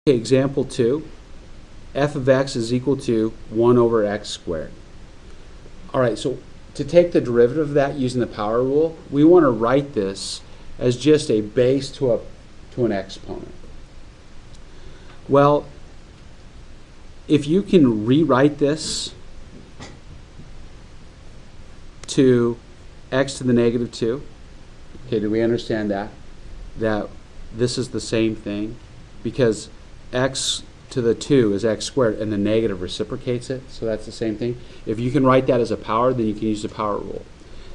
Okay, example 2, f of x is equal to 1 over x squared. All right, so to take the derivative of that using the power rule, we want to write this as just a base to an exponent. Well, if you can rewrite this to x to the negative 2, okay, do we understand that? That this is the same thing? Because x to the 2 is x squared, and the negative reciprocates it, so that's the same thing. If you can write that as a power, then you can use the power rule.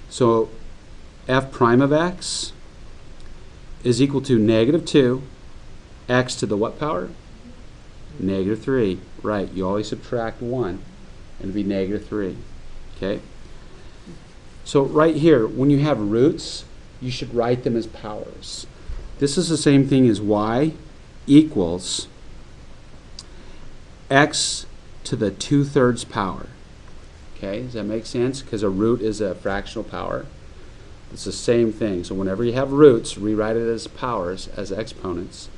So f prime of x is equal to negative 2, x to the what power? Negative 3. Right, you always subtract 1, and it'd be negative 3. Okay? So right here, when you have roots, you should write them as powers. This is the same thing as y equals x to the 2/3 power. Okay, does that make sense? Because a root is a fractional power. It's the same thing. So whenever you have roots, rewrite it as powers, as exponents.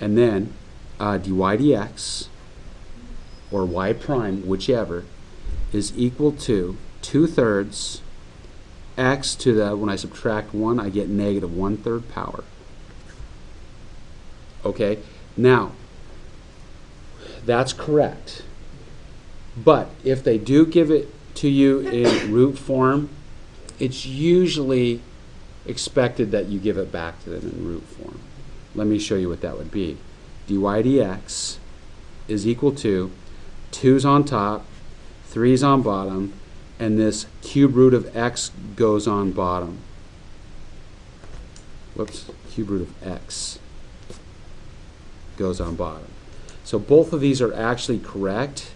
And then dy dx, or y prime, whichever, is equal to 2/3 x to the, when I subtract 1, I get negative 1/3 power. Okay, now, that's correct. But if they do give it to you in root form, it's usually expected that you give it back to them in root form. Let me show you what that would be. dy dx is equal to 2's on top, 3's on bottom, and this cube root of x goes on bottom. Whoops, cube root of x goes on bottom. So both of these are actually correct.